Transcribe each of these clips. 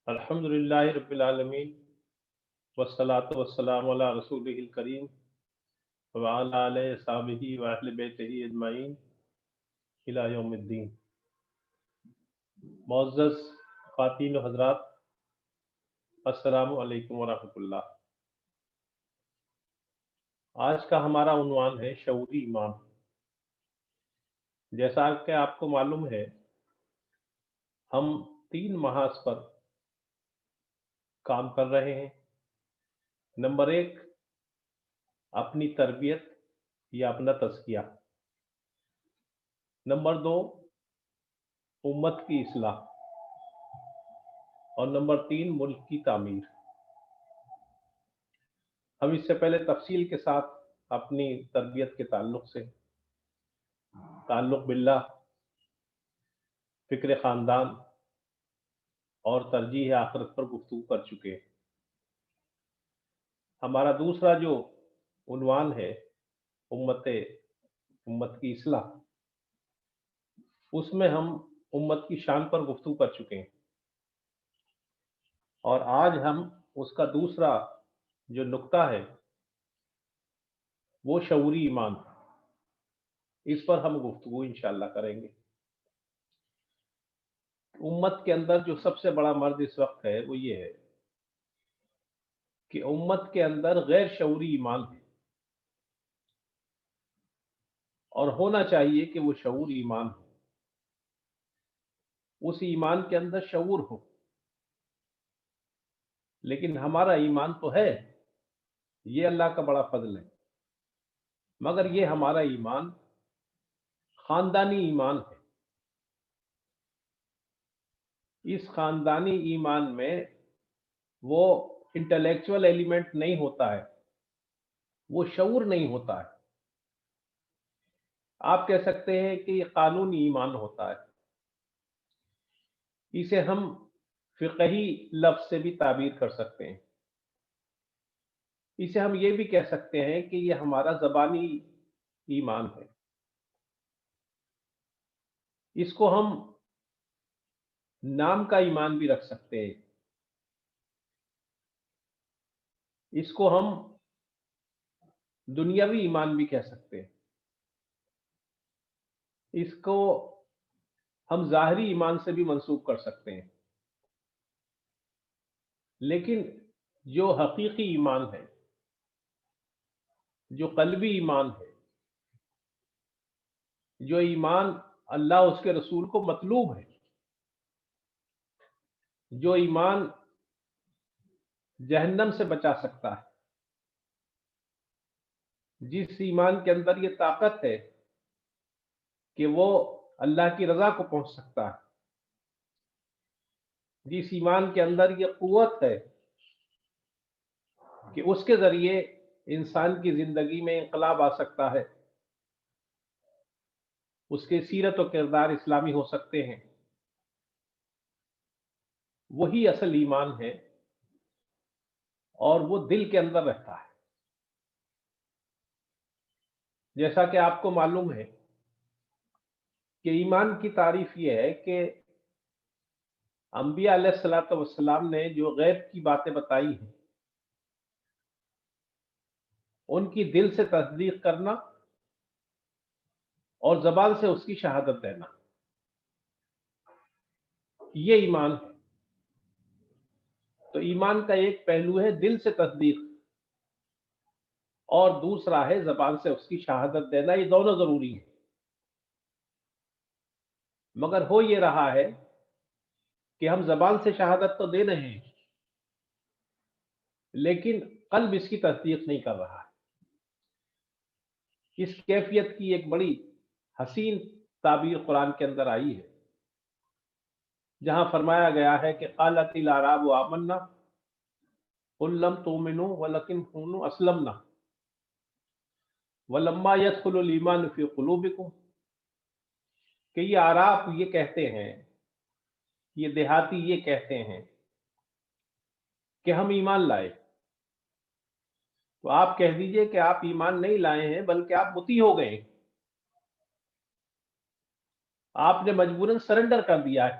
الحمدللہ رب العالمین والصلاة والسلام علی رسولہ الکریم وعلی آلہ صحابہ واہل بیتہ اجمعین الی یوم الدین۔ معزز خواتین و حضرات، السلام علیکم ورحمۃ اللہ۔ آج کا ہمارا عنوان ہے شعوری ایمان۔ جیسا کہ آپ کو معلوم ہے، ہم 3 محاذ پر کام کر رہے ہیں۔ نمبر 1، اپنی تربیت یا اپنا تزکیہ۔ نمبر 2، امت کی اصلاح۔ اور نمبر 3، ملک کی تعمیر۔ ہم اس سے پہلے تفصیل کے ساتھ اپنی تربیت کے تعلق باللہ، فکر خاندان اور ترجیح آخرت پر گفتگو کر چکے ہیں۔ ہمارا دوسرا جو عنوان ہے امت کی اصلاح، اس میں ہم امت کی شان پر گفتگو کر چکے ہیں، اور آج ہم اس کا دوسرا جو نقطہ ہے وہ شعوری ایمان، اس پر ہم گفتگو انشاءاللہ کریں گے۔ امت کے اندر جو سب سے بڑا مرض اس وقت ہے وہ یہ ہے کہ امت کے اندر غیر شعوری ایمان ہے، اور ہونا چاہیے کہ وہ شعور ایمان ہو، اس ایمان کے اندر شعور ہو۔ لیکن ہمارا ایمان تو ہے، یہ اللہ کا بڑا فضل ہے، مگر یہ ہمارا ایمان خاندانی ایمان ہے۔ اس خاندانی ایمان میں وہ انٹلیکچول ایلیمنٹ نہیں ہوتا ہے، وہ شعور نہیں ہوتا ہے۔ آپ کہہ سکتے ہیں کہ یہ قانونی ایمان ہوتا ہے۔ اسے ہم فقہی لفظ سے بھی تعبیر کر سکتے ہیں۔ اسے ہم یہ بھی کہہ سکتے ہیں کہ یہ ہمارا زبانی ایمان ہے۔ اس کو ہم نام کا ایمان بھی رکھ سکتے ہیں، اس کو ہم دنیاوی ایمان بھی کہہ سکتے ہیں، اس کو ہم ظاہری ایمان سے بھی منسوب کر سکتے ہیں۔ لیکن جو حقیقی ایمان ہے، جو قلبی ایمان ہے، جو ایمان اللہ اس کے رسول کو مطلوب ہے، جو ایمان جہنم سے بچا سکتا ہے، جس ایمان کے اندر یہ طاقت ہے کہ وہ اللہ کی رضا کو پہنچ سکتا ہے، جس ایمان کے اندر یہ قوت ہے کہ اس کے ذریعے انسان کی زندگی میں انقلاب آ سکتا ہے، اس کے سیرت و کردار اسلامی ہو سکتے ہیں، وہی اصل ایمان ہے، اور وہ دل کے اندر رہتا ہے۔ جیسا کہ آپ کو معلوم ہے کہ ایمان کی تعریف یہ ہے کہ انبیاء علیہ الصلوۃ والسلام نے جو غیب کی باتیں بتائی ہیں، ان کی دل سے تصدیق کرنا اور زبان سے اس کی شہادت دینا، یہ ایمان ہے۔ تو ایمان کا ایک پہلو ہے دل سے تصدیق، اور دوسرا ہے زبان سے اس کی شہادت دینا۔ یہ دونوں ضروری ہیں، مگر ہو یہ رہا ہے کہ ہم زبان سے شہادت تو دے رہے ہیں، لیکن قلب اس کی تصدیق نہیں کر رہا ہے۔ اس کیفیت کی ایک بڑی حسین تعبیر قرآن کے اندر آئی ہے، جہاں فرمایا گیا ہے کہ قالت الاعراب آمنا قل لم تؤمنوا ولکن قولوا اسلمنا ولما يدخل الایمان فی قلوبکم، کہ یہ اعراب یہ کہتے ہیں، یہ دیہاتی یہ کہتے ہیں کہ ہم ایمان لائے۔ تو آپ کہہ دیجئے کہ آپ ایمان نہیں لائے ہیں، بلکہ آپ مطیع ہو گئے ہیں، آپ نے مجبوراً سرنڈر کر دیا ہے۔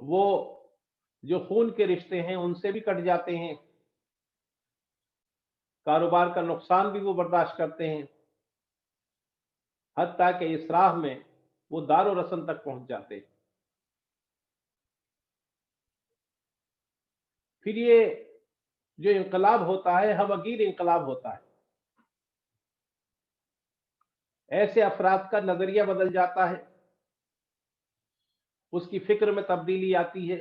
وہ جو خون کے رشتے ہیں ان سے بھی کٹ جاتے ہیں، کاروبار کا نقصان بھی وہ برداشت کرتے ہیں، حتیٰ کہ اس راہ میں وہ دار و رسن تک پہنچ جاتے ہیں۔ پھر یہ جو انقلاب ہوتا ہے ہمگیر انقلاب ہوتا ہے، ایسے افراد کا نظریہ بدل جاتا ہے، اس کی فکر میں تبدیلی آتی ہے،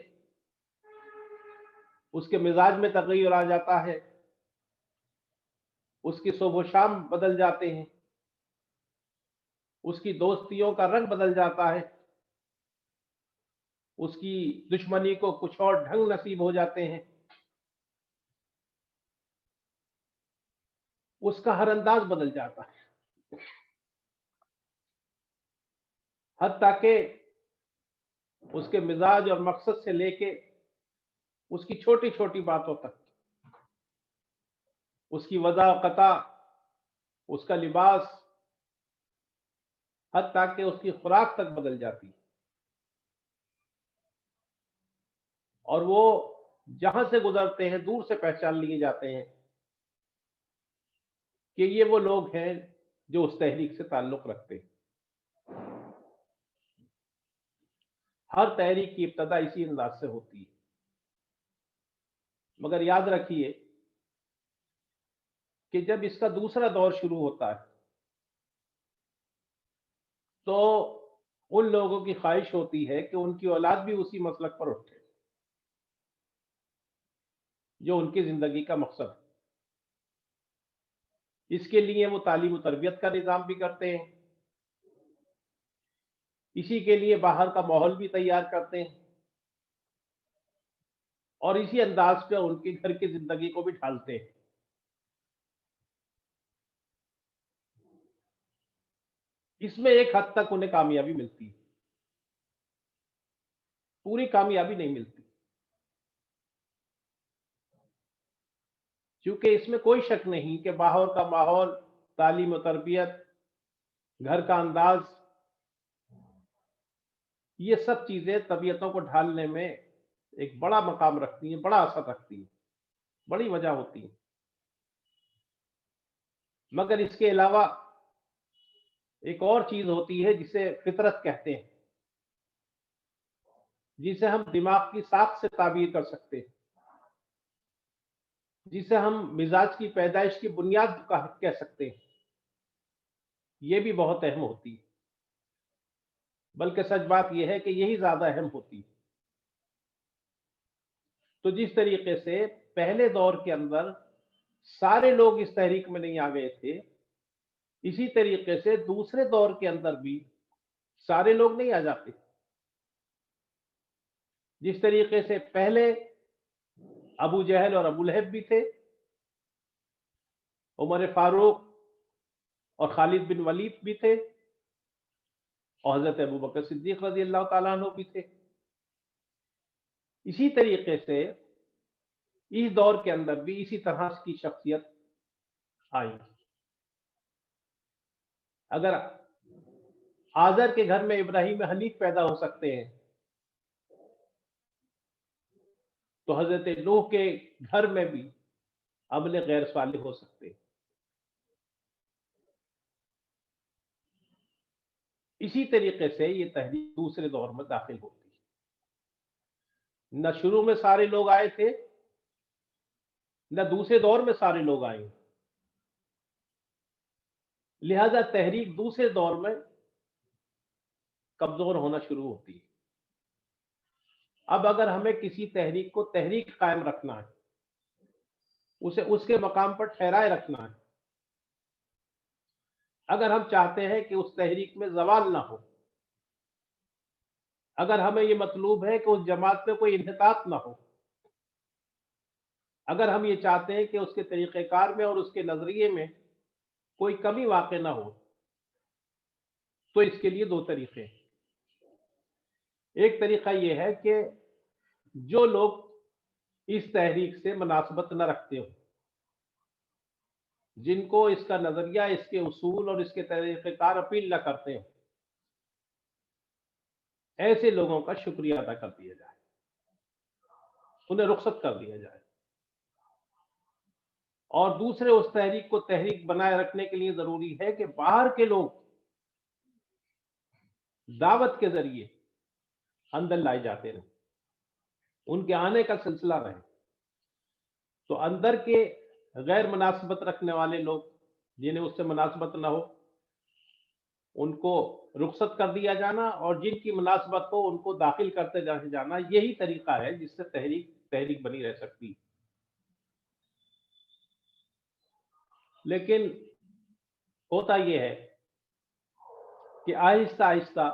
اس کے مزاج میں تغیر آ جاتا ہے، اس کی صبح و شام بدل جاتے ہیں، اس کی دوستیوں کا رنگ بدل جاتا ہے، اس کی دشمنی کو کچھ اور ڈھنگ نصیب ہو جاتے ہیں، اس کا ہر انداز بدل جاتا ہے، حتیٰ کہ اس کے مزاج اور مقصد سے لے کے اس کی چھوٹی چھوٹی باتوں تک، اس کی وضع و قطع، اس کا لباس، حتیٰ کہ اس کی خوراک تک بدل جاتی ہے، اور وہ جہاں سے گزرتے ہیں دور سے پہچان لیے جاتے ہیں کہ یہ وہ لوگ ہیں جو اس تحریک سے تعلق رکھتے ہیں۔ ہر تحریک کی ابتدا اسی انداز سے ہوتی ہے، مگر یاد رکھیے کہ جب اس کا دوسرا دور شروع ہوتا ہے تو ان لوگوں کی خواہش ہوتی ہے کہ ان کی اولاد بھی اسی مسلک پر اٹھے جو ان کی زندگی کا مقصد ہے۔ اس کے لیے وہ تعلیم و تربیت کا نظام بھی کرتے ہیں، اسی کے لیے باہر کا ماحول بھی تیار کرتے ہیں، اور اسی انداز پہ ان کے گھر کی زندگی کو بھی ڈھالتے ہیں۔ اس میں ایک حد تک انہیں کامیابی ملتی ہے، پوری کامیابی نہیں ملتی، کیونکہ اس میں کوئی شک نہیں کہ باہر کا ماحول، تعلیم و تربیت، گھر کا انداز، یہ سب چیزیں طبیعتوں کو ڈھالنے میں ایک بڑا مقام رکھتی ہیں، بڑا اثر رکھتی ہیں، بڑی وجہ ہوتی ہے۔ مگر اس کے علاوہ ایک اور چیز ہوتی ہے جسے فطرت کہتے ہیں، جسے ہم دماغ کی ساخت سے تعبیر کر سکتے ہیں، جسے ہم مزاج کی پیدائش کی بنیاد کہہ سکتے ہیں۔ یہ بھی بہت اہم ہوتی ہے، بلکہ سچ بات یہ ہے کہ یہی زیادہ اہم ہوتی ہے۔ تو جس طریقے سے پہلے دور کے اندر سارے لوگ اس تحریک میں نہیں آ گئے تھے، اسی طریقے سے دوسرے دور کے اندر بھی سارے لوگ نہیں آ جاتے۔ جس طریقے سے پہلے ابو جہل اور ابو لہب بھی تھے، عمر فاروق اور خالد بن ولید بھی تھے، اور حضرت ابو بکر صدیق رضی اللہ تعالیٰ عنہ بھی تھے، اسی طریقے سے اس دور کے اندر بھی اسی طرح کی شخصیت آئی۔ اگر آزر کے گھر میں ابراہیم حنیف پیدا ہو سکتے ہیں تو حضرت نوح کے گھر میں بھی ابن غیر صالح ہو سکتے ہیں۔ اسی طریقے سے یہ تحریک دوسرے دور میں داخل ہوتی ہے۔ نہ شروع میں سارے لوگ آئے تھے، نہ دوسرے دور میں سارے لوگ آئے، لہذا تحریک دوسرے دور میں کمزور ہونا شروع ہوتی ہے۔ اب اگر ہمیں کسی تحریک کو تحریک قائم رکھنا ہے، اسے اس کے مقام پر ٹھہرائے رکھنا ہے، اگر ہم چاہتے ہیں کہ اس تحریک میں زوال نہ ہو، اگر ہمیں یہ مطلوب ہے کہ اس جماعت میں کوئی انحطاط نہ ہو، اگر ہم یہ چاہتے ہیں کہ اس کے طریقہ کار میں اور اس کے نظریے میں کوئی کمی واقع نہ ہو، تو اس کے لیے دو طریقے ہیں۔ ایک طریقہ یہ ہے کہ جو لوگ اس تحریک سے مناسبت نہ رکھتے ہو، جن کو اس کا نظریہ، اس کے اصول اور اس کے طریقہ کار اپیل نہ کرتے ہو، ایسے لوگوں کا شکریہ ادا کر دیا جائے۔ انہیں رخصت کر دیا جائے. اور دوسرے اس تحریک کو تحریک بنائے رکھنے کے لیے ضروری ہے کہ باہر کے لوگ دعوت کے ذریعے اندر لائے جاتے رہیں، ان کے آنے کا سلسلہ رہے. تو اندر کے غیر مناسبت رکھنے والے لوگ جنہیں اس سے مناسبت نہ ہو ان کو رخصت کر دیا جانا، اور جن کی مناسبت ہو ان کو داخل کرتے جانا. یہی طریقہ ہے جس سے تحریک بنی رہ سکتی. لیکن ہوتا یہ ہے کہ آہستہ آہستہ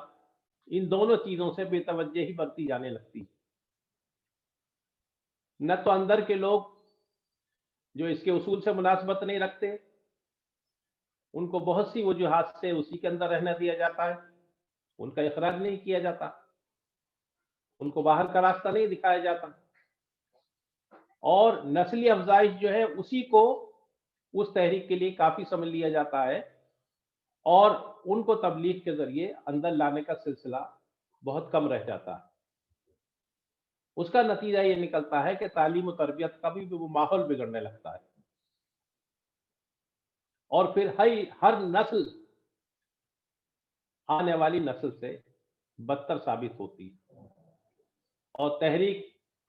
ان دونوں چیزوں سے بے توجہی برتی جانے لگتی. نہ تو اندر کے لوگ جو اس کے اصول سے مناسبت نہیں رکھتے ان کو بہت سی وجوہات سے اسی کے اندر رہنے دیا جاتا ہے، ان کا اخراج نہیں کیا جاتا، ان کو باہر کا راستہ نہیں دکھایا جاتا، اور نسلی افزائش جو ہے اسی کو اس تحریک کے لیے کافی سمجھ لیا جاتا ہے، اور ان کو تبلیغ کے ذریعے اندر لانے کا سلسلہ بہت کم رہ جاتا ہے. اس کا نتیجہ یہ نکلتا ہے کہ تعلیم و تربیت کا بھی وہ ماحول بگڑنے لگتا ہے، اور پھر ہر نسل آنے والی نسل سے بدتر ثابت ہوتی، اور تحریک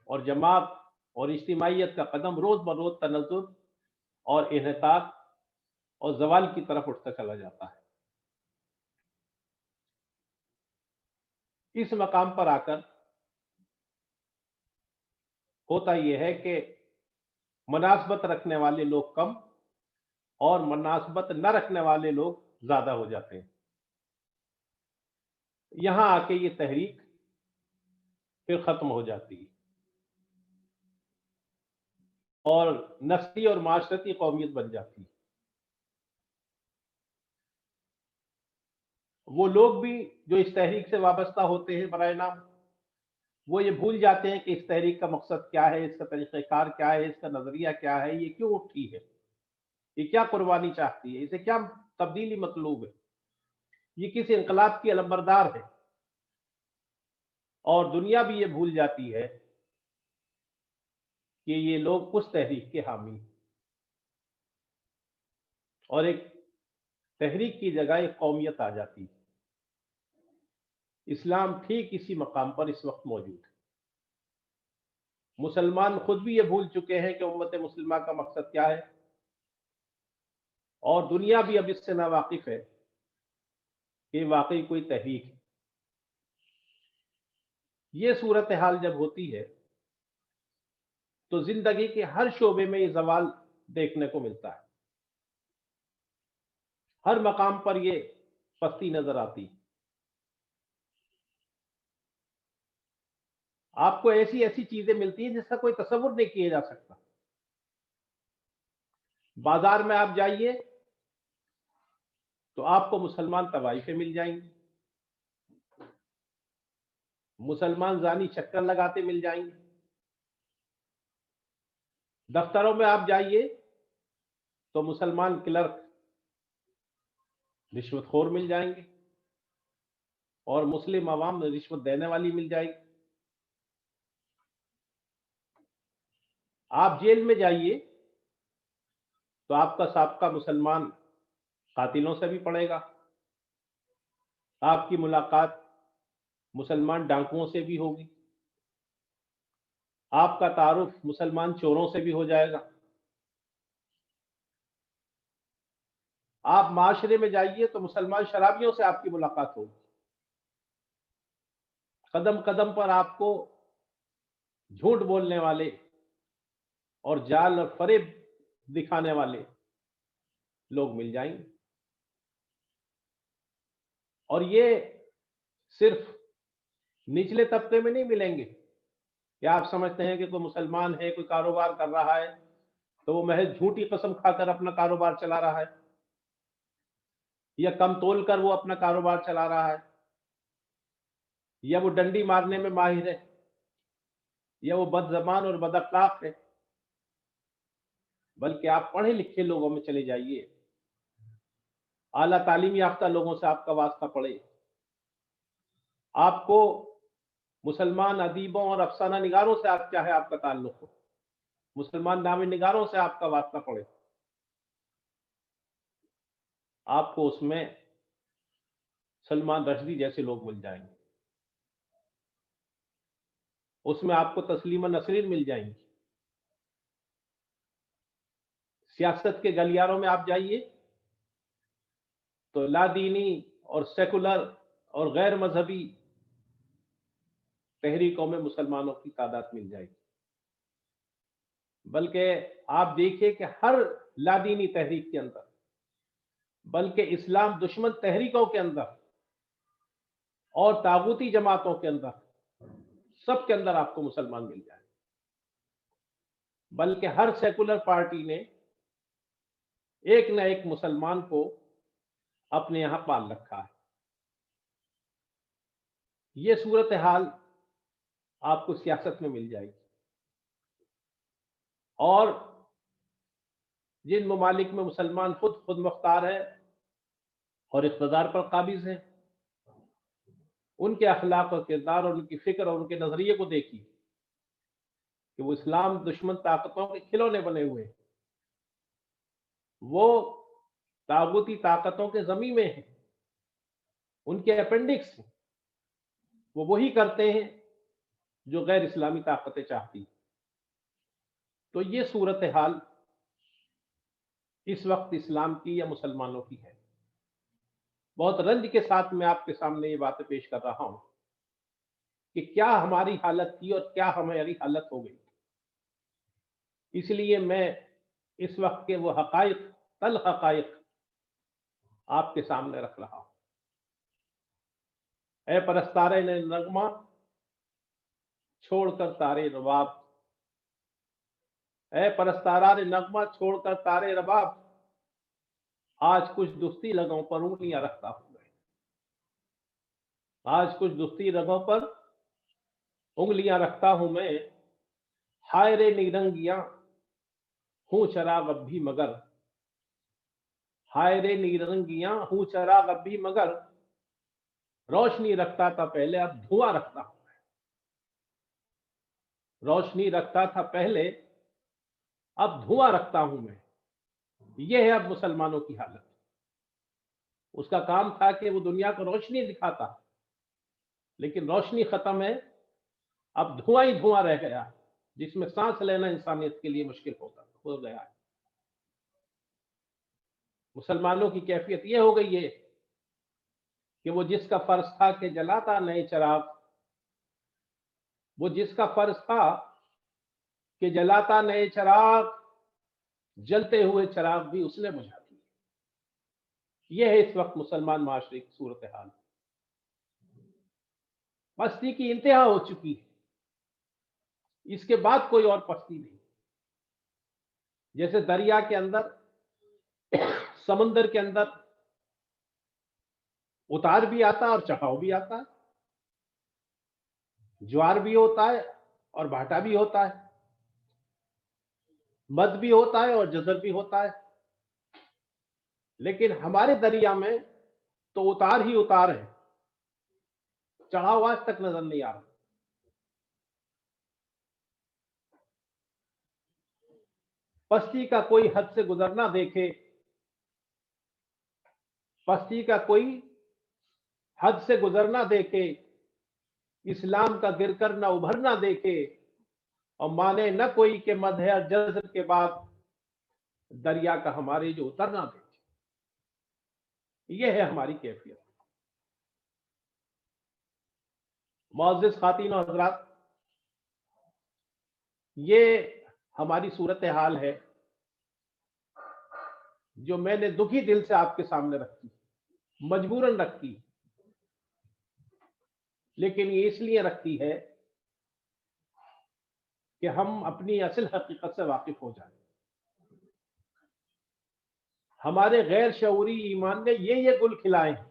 اور جماعت اور اجتماعیت کا قدم روز بروز تنزل اور انحطاط اور زوال کی طرف اٹھتا چلا جاتا ہے. اس مقام پر آ کر ہوتا یہ ہے کہ مناسبت رکھنے والے لوگ کم اور مناسبت نہ رکھنے والے لوگ زیادہ ہو جاتے ہیں. یہاں آ کے یہ تحریک پھر ختم ہو جاتی ہے اور نسلی اور معاشرتی قومیت بن جاتی ہے. وہ لوگ بھی جو اس تحریک سے وابستہ ہوتے ہیں برائے نام، وہ یہ بھول جاتے ہیں کہ اس تحریک کا مقصد کیا ہے، اس کا طریقہ کار کیا ہے، اس کا نظریہ کیا ہے، یہ کیوں اٹھی ہے، یہ کیا قربانی چاہتی ہے، اسے کیا تبدیلی مطلوب ہے، یہ کس انقلاب کی علمبردار ہے. اور دنیا بھی یہ بھول جاتی ہے کہ یہ لوگ اس تحریک کے حامی، اور ایک تحریک کی جگہ ایک قومیت آ جاتی ہے. اسلام ٹھیک اسی مقام پر اس وقت موجود ہے. مسلمان خود بھی یہ بھول چکے ہیں کہ امت مسلمہ کا مقصد کیا ہے، اور دنیا بھی اب اس سے ناواقف ہے کہ واقعی کوئی تحریک ہے. یہ صورتحال جب ہوتی ہے تو زندگی کے ہر شعبے میں یہ زوال دیکھنے کو ملتا ہے، ہر مقام پر یہ پستی نظر آتی. آپ کو ایسی ایسی چیزیں ملتی ہیں جس کا کوئی تصور نہیں کیا جا سکتا. بازار میں آپ جائیے تو آپ کو مسلمان طوائفیں مل جائیں گی، مسلمان زانی چکر لگاتے مل جائیں گے. دفتروں میں آپ جائیے تو مسلمان کلرک رشوت خور مل جائیں گے، اور مسلم عوام رشوت دینے والی مل جائے گی. آپ جیل میں جائیے تو آپ کا سابقہ مسلمان قاتلوں سے بھی پڑے گا، آپ کی ملاقات مسلمان ڈاکوؤں سے بھی ہوگی، آپ کا تعارف مسلمان چوروں سے بھی ہو جائے گا. آپ معاشرے میں جائیے تو مسلمان شرابیوں سے آپ کی ملاقات ہوگی. قدم قدم پر آپ کو جھوٹ بولنے والے اور جال اور فریب دکھانے والے لوگ مل جائیں گے. اور یہ صرف نچلے طبقے میں نہیں ملیں گے کہ آپ سمجھتے ہیں کہ کوئی مسلمان ہے، کوئی کاروبار کر رہا ہے تو وہ محض جھوٹی قسم کھا کر اپنا کاروبار چلا رہا ہے، یا کم تول کر وہ اپنا کاروبار چلا رہا ہے، یا وہ ڈنڈی مارنے میں ماہر ہے، یا وہ بد زبان اور بد اخلاق ہے. بلکہ آپ پڑھے لکھے لوگوں میں چلے جائیے، اعلیٰ تعلیم یافتہ لوگوں سے آپ کا واسطہ پڑے، آپ کو مسلمان ادیبوں اور افسانہ نگاروں سے آپ چاہے آپ کا تعلق ہو، مسلمان نامہ نگاروں سے آپ کا واسطہ پڑے، آپ کو اس میں سلمان رشدی جیسے لوگ مل جائیں گے، اس میں آپ کو تسلیمہ نسرین مل جائیں گی۔ سیاست کے گلیاروں میں آپ جائیے تو لا دینی اور سیکولر اور غیر مذہبی تحریکوں میں مسلمانوں کی تعداد مل جائے گی، بلکہ آپ دیکھیے کہ ہر لا دینی تحریک کے اندر، بلکہ اسلام دشمن تحریکوں کے اندر اور طاغوتی جماعتوں کے اندر، سب کے اندر آپ کو مسلمان مل جائے، بلکہ ہر سیکولر پارٹی نے ایک نہ ایک مسلمان کو اپنے یہاں پال رکھا ہے۔ یہ صورتحال آپ کو سیاست میں مل جائے گی، اور جن ممالک میں مسلمان خود مختار ہے اور اقتدار پر قابض ہیں، ان کے اخلاق اور کردار اور ان کی فکر اور ان کے نظریے کو دیکھیے کہ وہ اسلام دشمن طاقتوں کے کھلونے بنے ہوئے ہیں، وہ طاغوتی طاقتوں کے ضمیمے میں ہیں، ان کے اپینڈکس ہیں، وہ وہی کرتے ہیں جو غیر اسلامی طاقتیں چاہتی ہیں۔ تو یہ صورتحال اس وقت اسلام کی یا مسلمانوں کی ہے۔ بہت رنج کے ساتھ میں آپ کے سامنے یہ باتیں پیش کر رہا ہوں کہ کیا ہماری حالت تھی اور کیا ہماری حالت ہو گئی۔ اس لیے میں اس وقت کے وہ حقائق، تلخ حقائق آپ کے سامنے رکھ رہا ہوں۔ اے پرستارے نے نغمہ چھوڑ کر تارے رباب، اے پرستارے نغمہ چھوڑ کر تارے رباب، آج کچھ دستی رگوں پر انگلیاں رکھتا ہوں میں، آج کچھ دستی رگوں پر انگلیاں رکھتا ہوں میں، ہائے رے نیرنگیاں ہوں چراغ اب بھی مگر، ہائے رے نیرنگیاں ہوں چراغ اب بھی مگر، روشنی رکھتا تھا پہلے اب دھواں رکھتا ہوں، روشنی رکھتا تھا پہلے اب دھواں رکھتا ہوں میں۔ یہ ہے اب مسلمانوں کی حالت۔ اس کا کام تھا کہ وہ دنیا کو روشنی دکھاتا، لیکن روشنی ختم ہے، اب دھواں ہی دھواں رہ گیا، جس میں سانس لینا انسانیت کے لیے مشکل ہو گیا ہے۔ مسلمانوں کی کیفیت یہ ہو گئی ہے کہ وہ جس کا فرض تھا کہ جلاتا نئے چراغ، وہ جس کا فرض تھا کہ جلاتا نئے چراغ، جلتے ہوئے چراغ بھی اس نے بجھا دی۔ یہ ہے اس وقت مسلمان معاشرے کی صورتحال۔ پستی کی انتہا ہو چکی ہے، اس کے بعد کوئی اور پستی نہیں۔ جیسے دریا کے اندر، سمندر کے اندر اتار بھی آتا ہے اور چڑھاؤ بھی آتا ہے، جوار بھی ہوتا ہے اور بھاٹا بھی ہوتا ہے، مد بھی ہوتا ہے اور جزر بھی ہوتا ہے، لیکن ہمارے دریا میں تو اتار ہی اتار ہے، چڑھاؤ آج تک نظر نہیں آ رہا۔ پستی کا کوئی حد سے گزرنا دیکھے، پستی کا کوئی حد سے گزرنا دیکھے، اسلام کا گر کر نہ ابھرنا دیکھے، اور مانے نہ کوئی کہ مد ہے جزر کے بعد دریا کا ہمارے جو اترنا دیکھے۔ یہ ہے ہماری کیفیت۔ معزز خواتین و حضرات، یہ ہماری صورتحال ہے جو میں نے دکھی دل سے آپ کے سامنے رکھی، مجبوراً رکھی، لیکن یہ اس لیے رکھتی ہے کہ ہم اپنی اصل حقیقت سے واقف ہو جائیں۔ ہمارے غیر شعوری ایمان نے یہ گل کھلائے ہیں،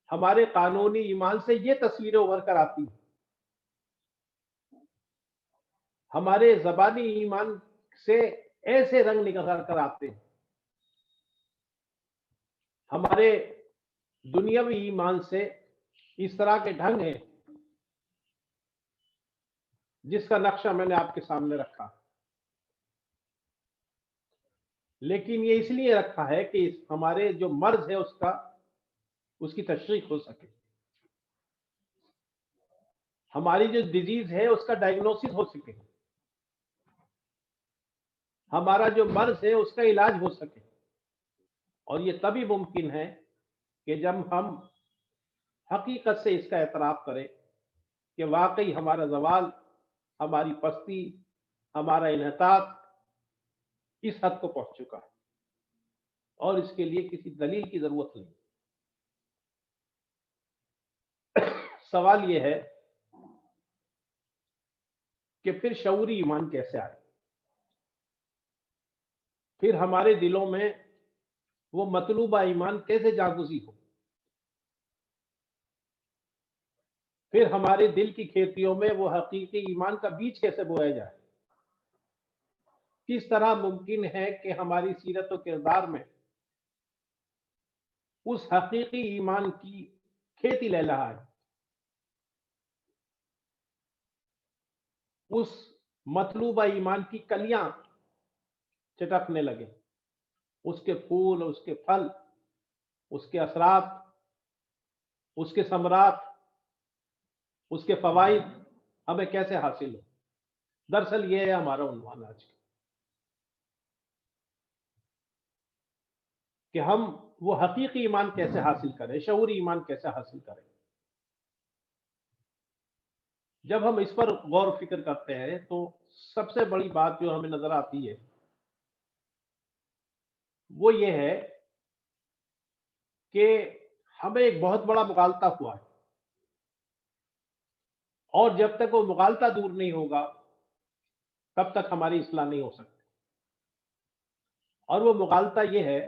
ہمارے قانونی ایمان سے یہ تصویریں ابھر کر آتی ہیں، ہمارے زبانی ایمان سے ایسے رنگ نکل کر آتے ہیں، ہمارے دنیاوی ایمان سے اس طرح کے ڈھنگ ہیں جس کا نقشہ میں نے آپ کے سامنے رکھا، لیکن یہ اس لیے رکھا ہے کہ ہمارے جو مرض ہے اس کی تشخیص ہو سکے، ہماری جو ڈیزیز ہے اس کا ڈائگنوسس ہو سکے، ہمارا جو مرض ہے اس کا علاج ہو سکے۔ اور یہ تبھی ممکن ہے کہ جب ہم حقیقت سے اس کا اعتراف کریں کہ واقعی ہمارا زوال، ہماری پستی، ہمارا انحطاط اس حد کو پہنچ چکا ہے، اور اس کے لیے کسی دلیل کی ضرورت نہیں۔ سوال یہ ہے کہ پھر شعوری ایمان کیسے آئے، پھر ہمارے دلوں میں وہ مطلوبہ ایمان کیسے جاگزی ہو، پھر ہمارے دل کی کھیتیوں میں وہ حقیقی ایمان کا بیج کیسے بویا جائے۔ کس طرح ممکن ہے کہ ہماری سیرت و کردار میں اس حقیقی ایمان کی کھیتی لہلہائے، اس مطلوبہ ایمان کی کلیاں چٹکنے لگے، اس کے پھول، اس کے پھل، اس کے اثرات، اس کے ثمرات، اس کے فوائد ہمیں کیسے حاصل ہو۔ دراصل یہ ہے ہمارا عنوان آج کا، کہ ہم وہ حقیقی ایمان کیسے حاصل کریں، شعوری ایمان کیسے حاصل کریں۔ جب ہم اس پر غور و فکر کرتے ہیں تو سب سے بڑی بات جو ہمیں نظر آتی ہے وہ یہ ہے کہ ہمیں ایک بہت بڑا مغالطہ ہوا ہے، اور جب تک وہ مغالطہ دور نہیں ہوگا تب تک ہماری اصلاح نہیں ہو سکتی۔ اور وہ مغالطہ یہ ہے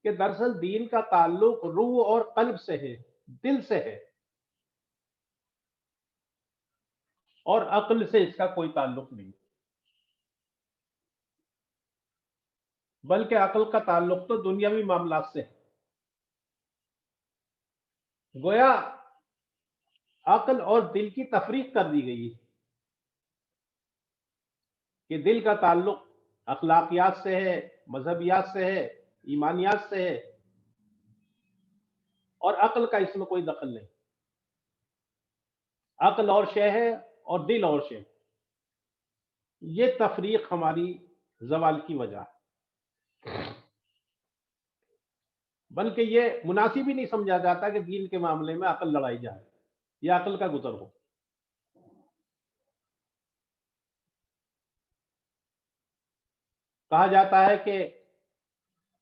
کہ دراصل دین کا تعلق روح اور قلب سے ہے، دل سے ہے، اور عقل سے اس کا کوئی تعلق نہیں، بلکہ عقل کا تعلق تو دنیاوی معاملات سے ہے۔ گویا عقل اور دل کی تفریق کر دی گئی ہے کہ دل کا تعلق اخلاقیات سے ہے، مذہبیات سے ہے، ایمانیات سے ہے، اور عقل کا اس میں کوئی دخل نہیں۔ عقل اور شے ہے اور دل اور شے، یہ تفریق ہماری زوال کی وجہ ہے۔ بلکہ یہ مناسب ہی نہیں سمجھا جاتا کہ دین کے معاملے میں عقل لڑائی جائے یا عقل کا گزر ہو۔ کہا جاتا ہے کہ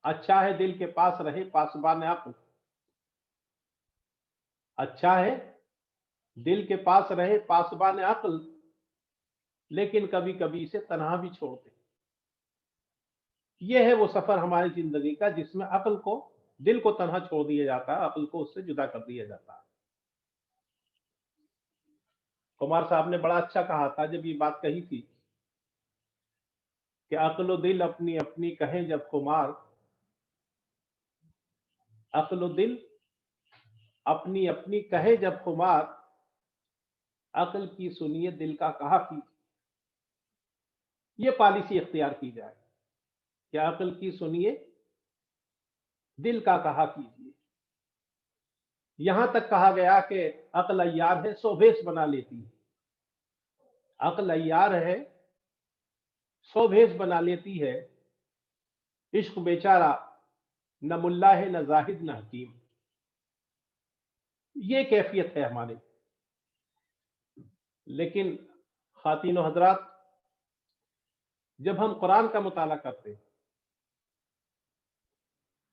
اچھا ہے دل کے پاس رہے پاسبان عقل، اچھا ہے دل کے پاس رہے پاسبان عقل، لیکن کبھی کبھی اسے تنہا بھی چھوڑتے۔ یہ ہے وہ سفر ہماری زندگی کا جس میں عقل کو، دل کو تنہا چھوڑ دیا جاتا ہے، عقل کو اس سے جدا کر دیا جاتا ہے۔ کمار صاحب نے بڑا اچھا کہا تھا جب یہ بات کہی تھی کہ عقل و دل اپنی اپنی کہیں جب خمار، عقل و دل اپنی اپنی کہے جب خمار، عقل کی سنیے دل کا کہا کی۔ یہ پالیسی اختیار کی جائے کہ عقل کی سنیے دل کا کہا کیجیے۔ یہاں تک کہا گیا کہ عقل عیار ہے سو بھیس بنا لیتی ہے، عقل عیار ہے سو بھیس بنا لیتی ہے، عشق بیچارہ نہ ملا ہے نہ زاہد نہ حکیم۔ یہ کیفیت ہے ہماری۔ لیکن خواتین و حضرات، جب ہم قرآن کا مطالعہ کرتے ہیں،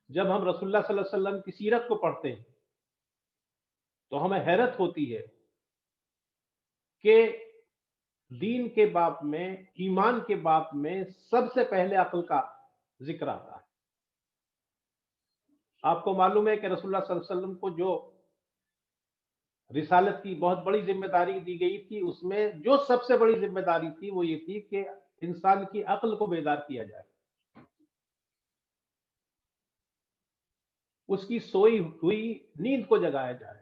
جب ہم رسول اللہ صلی اللہ علیہ وسلم کی سیرت کو پڑھتے ہیں، تو ہمیں حیرت ہوتی ہے کہ دین کے باب میں، ایمان کے باب میں سب سے پہلے عقل کا ذکر آتا ہے۔ آپ کو معلوم ہے کہ رسول اللہ صلی اللہ علیہ وسلم کو جو رسالت کی بہت بڑی ذمہ داری دی گئی تھی، اس میں جو سب سے بڑی ذمہ داری تھی وہ یہ تھی کہ انسان کی عقل کو بیدار کیا جائے، اس کی سوئی ہوئی نیند کو جگایا جائے۔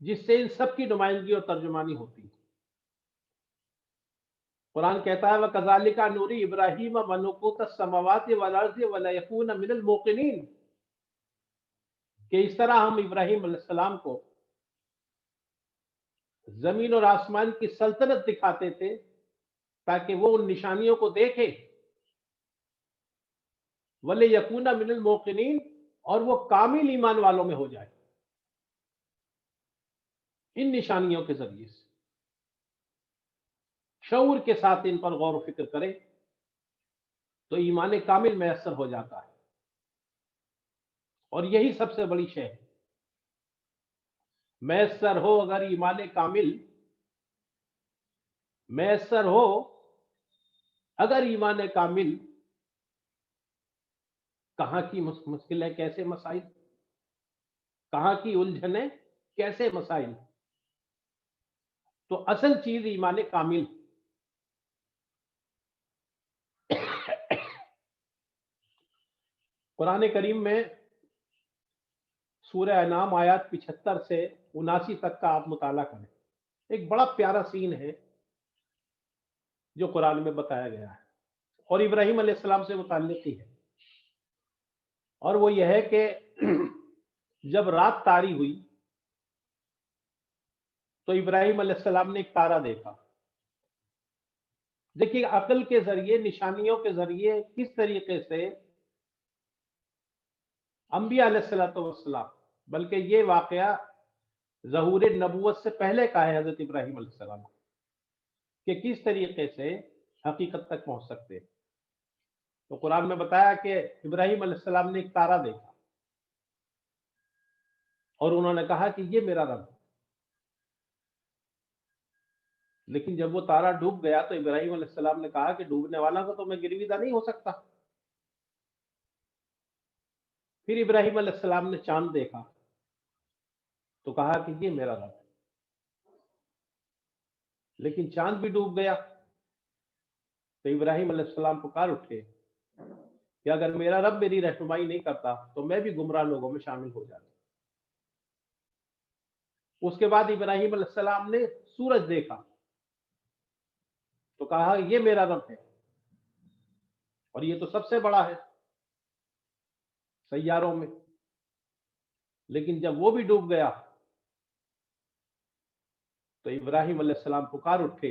جس سے ان سب کی نمائندگی اور ترجمانی ہوتی ہے۔ قرآن کہتا ہے وَكَذَلِكَ نُرِي إِبْرَاهِيمَ مَلَكُوتَ السَّمَاوَاتِ وَالْأَرْضِ وَلِيَكُونَ مِنَ الْمُوقِنِينَ، کہ اس طرح ہم ابراہیم علیہ السلام کو زمین اور آسمان کی سلطنت دکھاتے تھے تاکہ وہ ان نشانیوں کو دیکھے، وَلِيَكُونَ مِنَ الْمُوقِنِينَ، اور وہ کامل ایمان والوں میں ہو جائے ان نشانیوں کے ذریعے سے، شعور کے ساتھ ان پر غور و فکر کرے تو ایمان کامل میسر ہو جاتا ہے۔ اور یہی سب سے بڑی شے ہے، میسر ہو اگر ایمان کامل، میسر ہو اگر ایمان کامل، کہاں کی مشکلیں، کیسے مسائل، کہاں کی الجھنیں، کیسے مسائل، تو اصل چیز ایمان کامل۔ قرآن کریم میں سورہ انعام آیات 75 سے 79 تک کا آپ مطالعہ کریں، ایک بڑا پیارا سین ہے جو قرآن میں بتایا گیا ہے اور ابراہیم علیہ السلام سے متعلق ہی ہے، اور وہ یہ ہے کہ جب رات تاری ہوئی تو ابراہیم علیہ السلام نے ایک تارا دیکھا۔ دیکھیے عقل کے ذریعے، نشانیوں کے ذریعے کس طریقے سے انبیاء علیہ السلام، بلکہ یہ واقعہ ظہور نبوت سے پہلے کا ہے حضرت ابراہیم علیہ السلام، کہ کس طریقے سے حقیقت تک پہنچ سکتے ہیں۔ تو قرآن میں بتایا کہ ابراہیم علیہ السلام نے ایک تارا دیکھا اور انہوں نے کہا کہ یہ میرا رب ہے، لیکن جب وہ تارا ڈوب گیا تو ابراہیم علیہ السلام نے کہا کہ ڈوبنے والا کو تو میں گرویدہ نہیں ہو سکتا۔ پھر ابراہیم علیہ السلام نے چاند دیکھا تو کہا کہ یہ میرا رب ہے، لیکن چاند بھی ڈوب گیا تو ابراہیم علیہ السلام پکار اٹھے کہ اگر میرا رب میری رہنمائی نہیں کرتا تو میں بھی گمراہ لوگوں میں شامل ہو جاتا۔ اس کے بعد ابراہیم علیہ السلام نے سورج دیکھا تو کہا یہ میرا رب ہے، اور یہ تو سب سے بڑا ہے سیاروں میں، لیکن جب وہ بھی ڈوب گیا تو ابراہیم علیہ السلام پکار اٹھے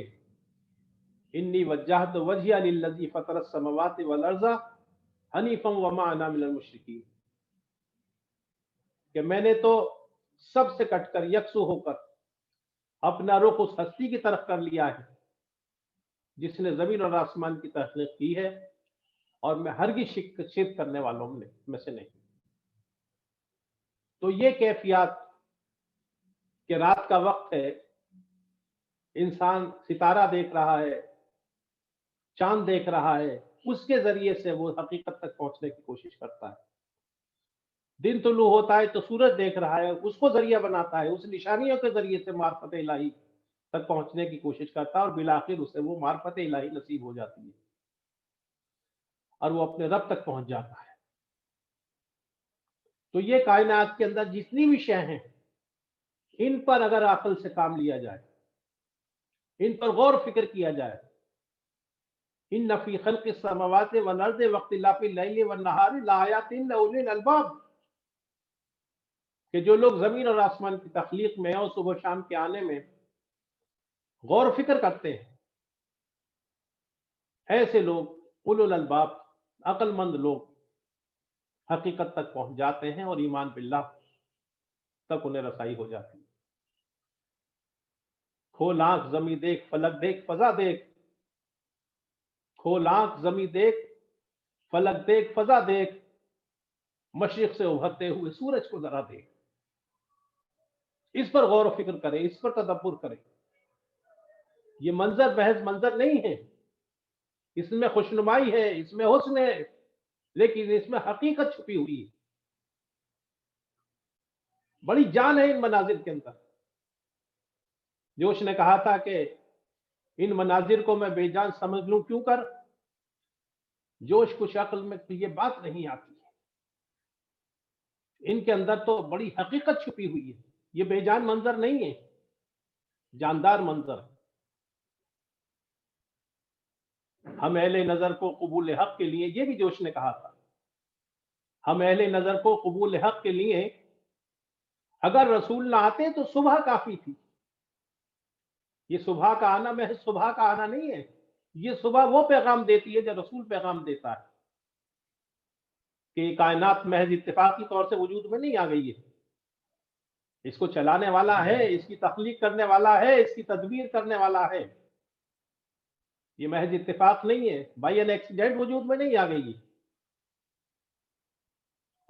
انی وجہت وجہی للذی فطر السماوات والارض حنیفا وما انا من المشرکین، کہ میں نے تو سب سے کٹ کر، یکسو ہو کر اپنا رخ اس ہستی کی طرف کر لیا ہے جس نے زمین اور آسمان کی تخلیق کی ہے، اور میں ہرگز شرک کرنے والوں میں سے نہیں۔ تو یہ کیفیات کہ رات کا وقت ہے، انسان ستارہ دیکھ رہا ہے، چاند دیکھ رہا ہے، اس کے ذریعے سے وہ حقیقت تک پہنچنے کی کوشش کرتا ہے۔ دن طلوع ہوتا ہے تو سورج دیکھ رہا ہے، اس کو ذریعہ بناتا ہے، اس نشانیوں کے ذریعے سے معرفت الہی تک پہنچنے کی کوشش کرتا ہے، اور بالآخر اسے وہ معرفت الہی نصیب ہو جاتی ہے اور وہ اپنے رب تک پہنچ جاتا ہے۔ تو یہ کائنات کے اندر جتنی بھی شے ہیں، ان پر اگر عقل سے کام لیا جائے، ان پر غور و فکر کیا جائے، ان فی خلق السماوات والارض واختلاف اللیل والنہار لآیات لأولی الالباب، کہ جو لوگ زمین اور آسمان کی تخلیق میں اور صبح و شام کے آنے میں غور و فکر کرتے ہیں، ایسے لوگ اولو الالباب، عقل مند لوگ حقیقت تک پہنچ جاتے ہیں اور ایمان باللہ تک انہیں رسائی ہو جاتی ہے۔ کھول آنکھ زمیں دیکھ، فلک دیکھ، فضا دیکھ، کھول آنکھ زمیں دیکھ، فلک دیکھ، فضا دیکھ، مشرق سے ابھرتے ہوئے سورج کو ذرا دیکھ۔ اس پر غور و فکر کریں، اس پر تدبر کریں۔ یہ منظر محض منظر نہیں ہے، اس میں خوشنمائی ہے، اس میں حسن ہے، لیکن اس میں حقیقت چھپی ہوئی ہے، بڑی جان ہے ان مناظر کے اندر۔ جوش نے کہا تھا کہ ان مناظر کو میں بے جان سمجھ لوں کیوں کر، جوش کچھ عقل میں یہ بات نہیں آتی ہے، ان کے اندر تو بڑی حقیقت چھپی ہوئی ہے۔ یہ بے جان منظر نہیں ہے، جاندار منظر ہے۔ ہم اہل نظر کو قبول حق کے لیے، یہ بھی جوش نے کہا تھا، ہم اہل نظر کو قبول حق کے لیے اگر رسول نہ آتے تو صبح کافی تھی۔ یہ صبح کا آنا محض صبح کا آنا نہیں ہے، یہ صبح وہ پیغام دیتی ہے جو رسول پیغام دیتا ہے، کہ یہ کائنات محض اتفاقی طور سے وجود میں نہیں آ گئی ہے، اس کو چلانے والا ہے، اس کی تخلیق کرنے والا ہے، اس کی تدبیر کرنے والا ہے، یہ محض اتفاق نہیں ہے، بائی این ایکسیڈنٹ وجود میں نہیں آ گئی ہے،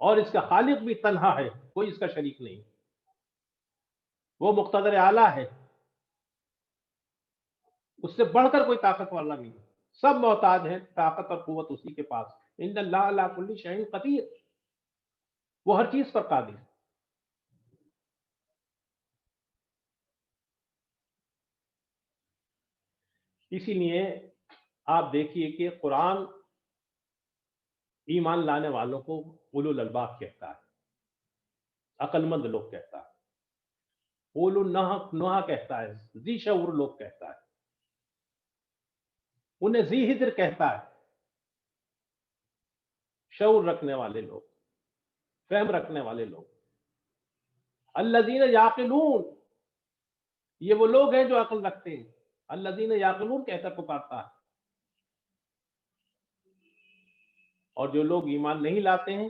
اور اس کا خالق بھی تنہا ہے، کوئی اس کا شریک نہیں، وہ مقتدر اعلیٰ ہے، اس سے بڑھ کر کوئی طاقت والا نہیں، سب محتاج ہیں، طاقت اور قوت اسی کے پاس، ان اللہ علی کل شیء قدیر، وہ ہر چیز پر قادر ہے۔ اسی لیے آپ دیکھیے کہ قرآن ایمان لانے والوں کو اولو الالباب کہتا ہے، عقل مند لوگ کہتا ہے، اولو النہا کہتا ہے، ذی شعور لوگ کہتا ہے، انہیں ذی ہجر کہتا ہے، شعور رکھنے والے لوگ، فہم رکھنے والے لوگ، الذین یعقلون، یہ وہ لوگ ہیں جو عقل رکھتے ہیں، الذین یعقلون کہتا پکارتا ہے، اور جو لوگ ایمان نہیں لاتے ہیں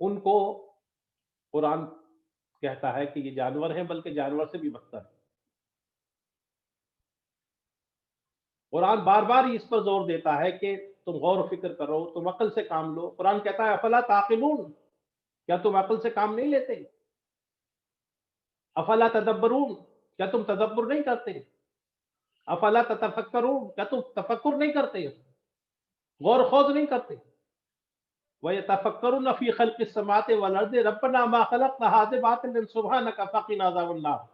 ان کو قرآن کہتا ہے کہ یہ جانور ہیں، بلکہ جانور سے بھی بدتر ہے۔ قرآن بار بار اس پر زور دیتا ہے کہ تم غور و فکر کرو، تم عقل سے کام لو۔ قرآن کہتا ہے افلا تعقلون، کیا تم عقل سے کام نہیں لیتے؟ افلا تدبرون، کیا تم تدبر نہیں کرتے؟ افلا تتفکرون، کیا تم تفکر نہیں کرتے، غور و خوض نہیں کرتے؟ وَيَتَفَكَّرُونَ فِي خَلْقِ السَّمَاوَاتِ وَالْأَرْضِ رَبَّنَا مَا خَلَقْتَ هَٰذَا بَاطِلًا سُبْحَانَكَ فَقِنَا عَذَابَ النَّارِ،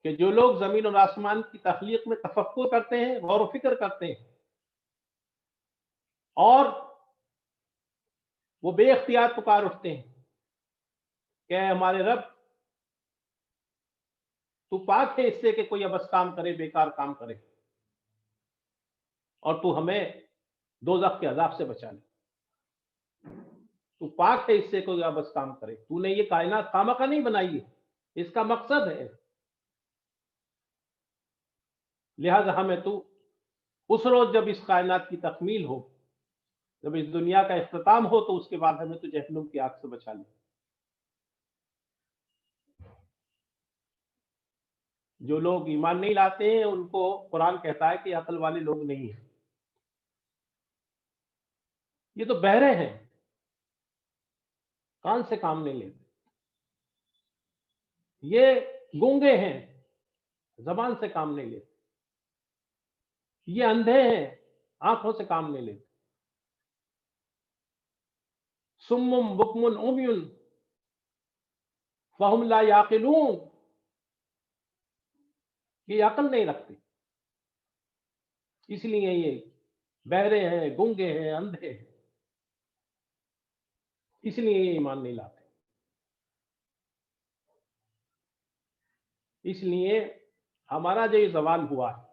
کہ جو لوگ زمین اور آسمان کی تخلیق میں تفکر کرتے ہیں، غور و فکر کرتے ہیں، اور وہ بے اختیار پکار اٹھتے ہیں کہ اے ہمارے رب، تو پاک ہے اس سے کہ کوئی ابس کام کرے، بیکار کام کرے، اور تو ہمیں دوزخ کے عذاب سے بچا لے۔ تو پاک ہے اس سے کوئی ابس کام کرے، تو نے یہ کائنات خامخواہ نہیں بنائی ہے، اس کا مقصد ہے، لہذا ہمیں تو اس روز جب اس کائنات کی تکمیل ہو، جب اس دنیا کا اختتام ہو، تو اس کے بعد ہمیں تو جہنم کی آگ سے بچا لے۔ جو لوگ ایمان نہیں لاتے ہیں ان کو قرآن کہتا ہے کہ عقل والے لوگ نہیں ہیں، یہ تو بہرے ہیں، کان سے کام نہیں لیتے، یہ گونگے ہیں، زبان سے کام نہیں لیتے، یہ اندھے ہیں، آنکھوں سے کام نہیں لیتے، سم بکم عمی فہم لا یعقلون، یہ عقل نہیں رکھتے، اس لیے یہ بہرے ہیں، گونگے ہیں، اندھے ہیں، اس لیے یہ ایمان نہیں لاتے۔ اس لیے ہمارا جو یہ زوال ہوا ہے،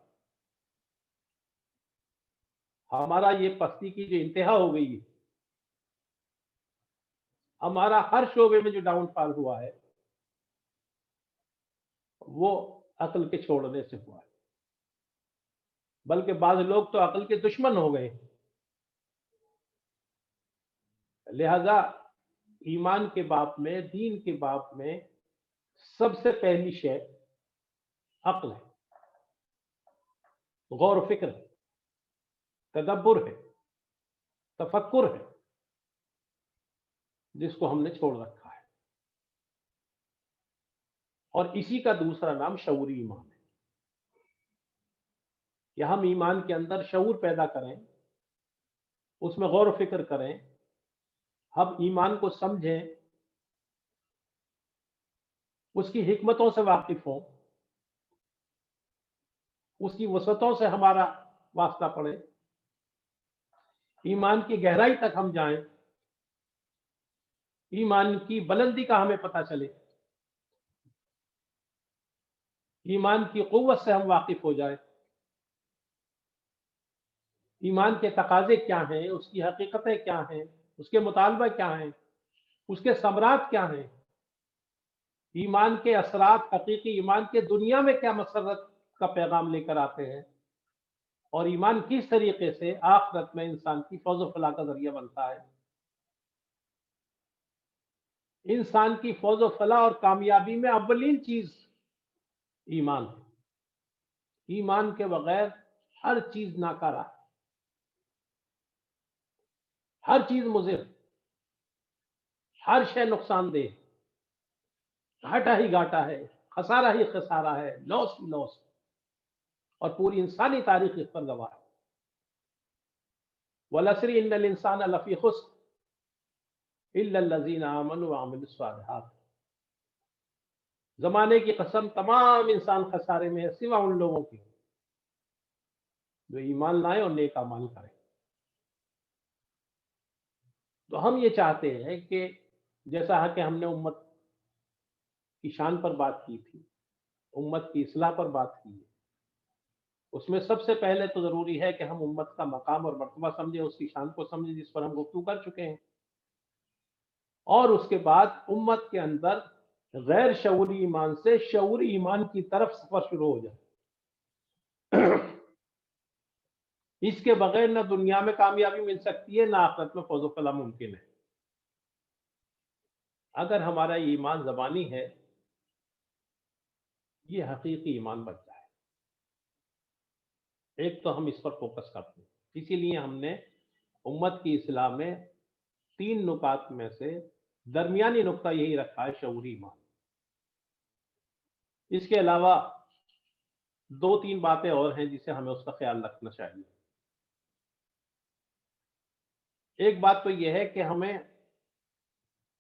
ہمارا یہ پستی کی جو انتہا ہو گئی ہے، ہمارا ہر شعبے میں جو ڈاؤن فال ہوا ہے، وہ عقل کے چھوڑنے سے ہوا ہے، بلکہ بعض لوگ تو عقل کے دشمن ہو گئے۔ لہذا ایمان کے باب میں، دین کے باب میں سب سے پہلی شے عقل ہے، غور و فکر ہے، تدبر ہے، تفکر ہے، جس کو ہم نے چھوڑ رکھا ہے، اور اسی کا دوسرا نام شعوری ایمان ہے، کہ ہم ایمان کے اندر شعور پیدا کریں، اس میں غور و فکر کریں، ہم ایمان کو سمجھیں، اس کی حکمتوں سے واقف ہوں، اس کی وسعتوں سے ہمارا واسطہ پڑے، ایمان کی گہرائی تک ہم جائیں، ایمان کی بلندی کا ہمیں پتہ چلے، ایمان کی قوت سے ہم واقف ہو جائیں، ایمان کے تقاضے کیا ہیں، اس کی حقیقتیں کیا ہیں، اس کے مطالبہ کیا ہیں، اس کے ثمرات کیا ہیں، ایمان کے اثرات، حقیقی ایمان کے دنیا میں کیا مسرت کا پیغام لے کر آتے ہیں، اور ایمان کس طریقے سے آخرت میں انسان کی فوز و فلاح کا ذریعہ بنتا ہے۔ انسان کی فوز و فلاح اور کامیابی میں اولین چیز ایمان ہے۔ ایمان کے بغیر ہر چیز ناکارہ، ہر چیز مضر، ہر شے نقصان دہ، گھاٹا ہی گھاٹا ہے، خسارہ ہی خسارہ ہے، لاس ہی لاس، اور پوری انسانی تاریخ اس پر گواہ ہے۔ وَالْعَصْرِ إِنَّ الْإِنسَانَ لَفِي خُسْرٍ إِلَّا الَّذِينَ آمَنُوا وَعَمِلُوا الصَّالِحَاتِ، زمانے کی قسم تمام انسان خسارے میں ہے سوا ان لوگوں کی جو ایمان لائیں اور نیک اعمال کریں۔ تو ہم یہ چاہتے ہیں کہ جیسا کہ ہم نے امت کی شان پر بات کی تھی، امت کی اصلاح پر بات کی ہے، اس میں سب سے پہلے تو ضروری ہے کہ ہم امت کا مقام اور مرتبہ سمجھیں، اس کی شان کو سمجھیں جس پر ہم گفتگو کر چکے ہیں، اور اس کے بعد امت کے اندر غیر شعوری ایمان سے شعوری ایمان کی طرف سفر شروع ہو جائے۔ اس کے بغیر نہ دنیا میں کامیابی مل سکتی ہے، نہ آخرت میں فوز و فلاح ممکن ہے۔ اگر ہمارا ایمان زبانی ہے، یہ حقیقی ایمان بن جائے، ایک تو ہم اس پر فوکس کرتے ہیں۔ اسی لیے ہم نے امت کی اصلاح میں 3 نکات میں سے درمیانی نقطہ یہی رکھا ہے، شعوری ایمان۔ اس کے علاوہ 2-3 باتیں اور ہیں جسے ہمیں اس کا خیال رکھنا چاہیے۔ ایک بات تو یہ ہے کہ ہمیں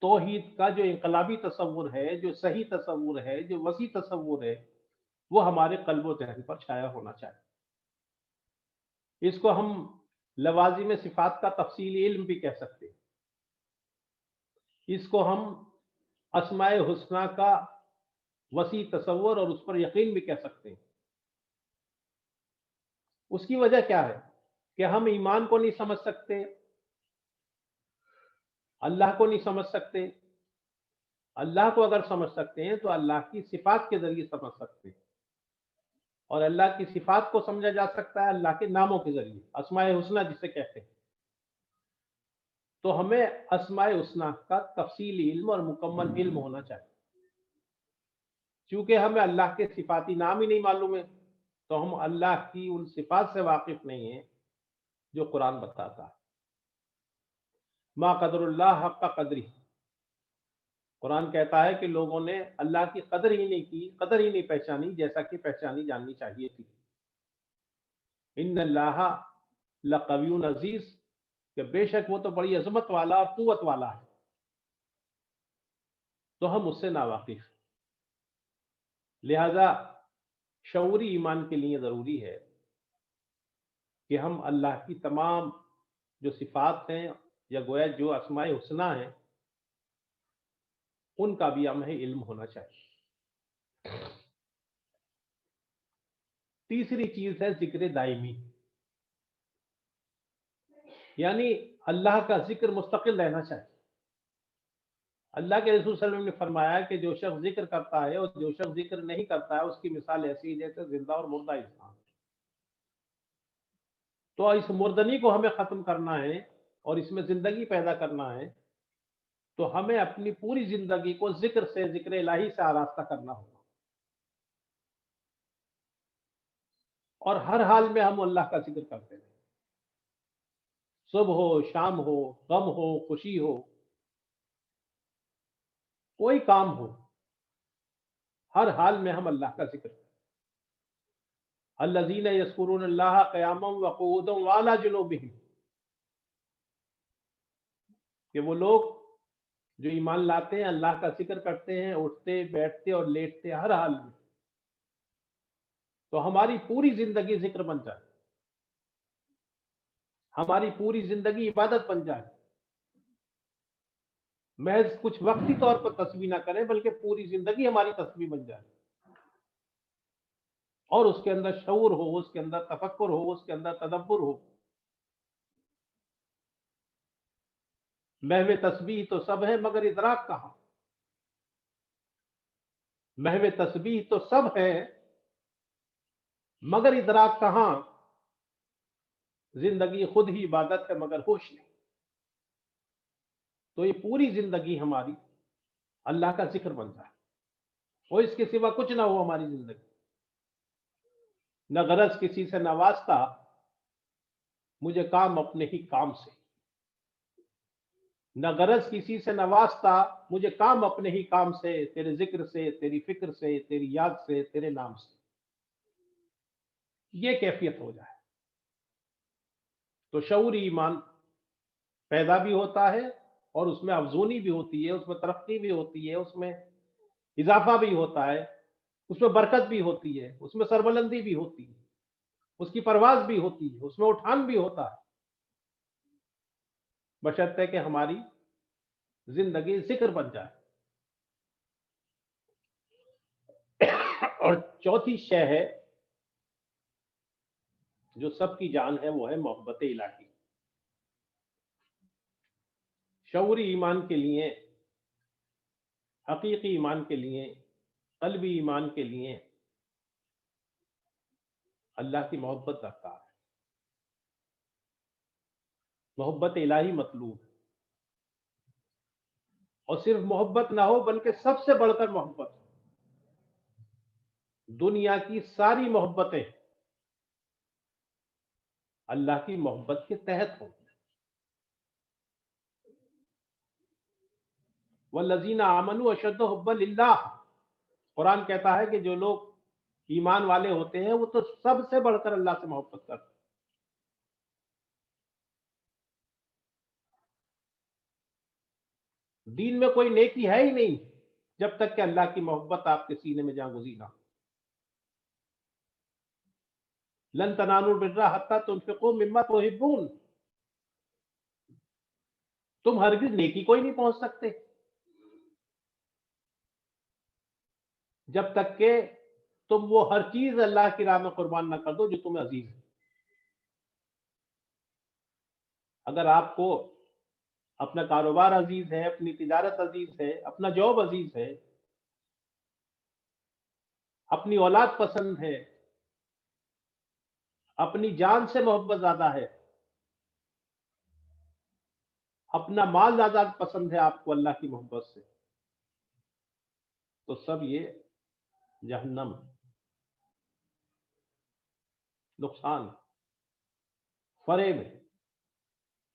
توحید کا جو انقلابی تصور ہے، جو صحیح تصور ہے، جو وسیع تصور ہے، وہ ہمارے قلب و ذہن پر چھایا ہونا چاہیے۔ اس کو ہم لوازم صفات کا تفصیلی علم بھی کہہ سکتے ہیں، اس کو ہم اسماء حسنہ کا وسیع تصور اور اس پر یقین بھی کہہ سکتے ہیں۔ اس کی وجہ کیا ہے کہ ہم ایمان کو نہیں سمجھ سکتے، اللہ کو نہیں سمجھ سکتے۔ اللہ کو اگر سمجھ سکتے ہیں تو اللہ کی صفات کے ذریعے سمجھ سکتے ہیں، اور اللہ کی صفات کو سمجھا جا سکتا ہے اللہ کے ناموں کے ذریعے، اسماء حسنہ جسے کہتے ہیں۔ تو ہمیں اسماء حسنہ کا تفصیلی علم اور مکمل علم ہونا چاہیے۔ چونکہ ہمیں اللہ کے صفاتی نام ہی نہیں معلوم ہے، تو ہم اللہ کی ان صفات سے واقف نہیں ہیں جو قرآن بتاتا ہے۔ ما قدر اللہ حق قدری، قرآن کہتا ہے کہ لوگوں نے اللہ کی قدر ہی نہیں کی، قدر ہی نہیں پہچانی جیسا کہ پہچانی جاننی چاہیے تھی۔ ان اللہ لقوی عزیز، کہ بے شک وہ تو بڑی عظمت والا اور قوت والا ہے، تو ہم اس سے ناواقف ہیں۔ لہذا شعوری ایمان کے لیے ضروری ہے کہ ہم اللہ کی تمام جو صفات ہیں یا گویا جو اسماء حسنہ ہیں ان کا بھی ہمیں علم ہونا چاہیے۔ تیسری چیز ہے ذکر دائمی، یعنی اللہ کا ذکر مستقل رہنا چاہیے۔ اللہ کے رسول صلی اللہ علیہ وسلم نے فرمایا کہ جو شخص ذکر کرتا ہے اور جو شخص ذکر نہیں کرتا ہے اس کی مثال ایسی ہے جیسے زندہ اور مردہ انسان۔ تو اس مردنی کو ہمیں ختم کرنا ہے اور اس میں زندگی پیدا کرنا ہے، تو ہمیں اپنی پوری زندگی کو ذکر سے، ذکر الہی سے آراستہ کرنا ہوگا، اور ہر حال میں ہم اللہ کا ذکر کرتے ہیں، صبح ہو، شام ہو، غم ہو، خوشی ہو، کوئی کام ہو، ہر حال میں ہم اللہ کا ذکر کریں۔ الذین یذکرون اللہ قیاما وقعودا وعلی جنوبہم، کہ وہ لوگ جو ایمان لاتے ہیں، اللہ کا ذکر کرتے ہیں، اٹھتے بیٹھتے اور لیٹتے ہر حال میں، تو ہماری پوری زندگی ذکر بن جائے، ہماری پوری زندگی عبادت بن جائے، محض کچھ وقتی طور پر تسبیح نہ کریں بلکہ پوری زندگی ہماری تسبیح بن جائے، اور اس کے اندر شعور ہو، اس کے اندر تفکر ہو، اس کے اندر تدبر ہو۔ محو تسبیح تو سب ہے مگر ادراک کہاں، محو تسبیح تو سب ہے مگر ادراک کہاں، زندگی خود ہی عبادت ہے مگر ہوش نہیں۔ تو یہ پوری زندگی ہماری اللہ کا ذکر بن جائے، اور اس کے سوا کچھ نہ ہو ہماری زندگی، نہ غرض کسی سے نہ واسطہ، مجھے کام اپنے ہی کام سے، نہ غرض کسی سے نہ واسطہ، مجھے کام اپنے ہی کام سے، تیرے ذکر سے، تیری فکر سے، تیری یاد سے، تیرے نام سے، یہ کیفیت ہو جائے تو شعوری ایمان پیدا بھی ہوتا ہے، اور اس میں افزونی بھی ہوتی ہے، اس میں ترقی بھی ہوتی ہے، اس میں اضافہ بھی ہوتا ہے، اس میں برکت بھی ہوتی ہے، اس میں سربلندی بھی ہوتی ہے، اس کی پرواز بھی ہوتی ہے، اس میں اٹھان بھی ہوتا ہے، بشرطے کہ ہماری زندگی ذکر بن جائے۔ اور چوتھی شے ہے جو سب کی جان ہے، وہ ہے محبت الہی۔ شعوری ایمان کے لیے، حقیقی ایمان کے لیے، قلبی ایمان کے لیے اللہ کی محبت درکار ہے، محبت الہی مطلوب ہے، اور صرف محبت نہ ہو بلکہ سب سے بڑھ کر محبت ہو۔ دنیا کی ساری محبتیں اللہ کی محبت کے تحت ہوں۔ والذین آمنوا اشد حبا للہ، قرآن کہتا ہے کہ جو لوگ ایمان والے ہوتے ہیں وہ تو سب سے بڑھ کر اللہ سے محبت کرتے ہیں۔ دین میں کوئی نیکی ہے ہی نہیں جب تک کہ اللہ کی محبت آپ کے سینے میں جا گزی نہ ہو۔ لن تنالوا البر حتی تنفقوا مما تحبون، تم ہرگز نیکی کوئی نہیں پہنچ سکتے جب تک کہ تم وہ ہر چیز اللہ کی راہ میں قربان نہ کر دو جو تمہیں عزیز ہے۔ اگر آپ کو اپنا کاروبار عزیز ہے، اپنی تجارت عزیز ہے، اپنا جاب عزیز ہے، اپنی اولاد پسند ہے، اپنی جان سے محبت زیادہ ہے، اپنا مال زیادہ پسند ہے آپ کو اللہ کی محبت سے، تو سب یہ جہنم، نقصان، فریب ہے،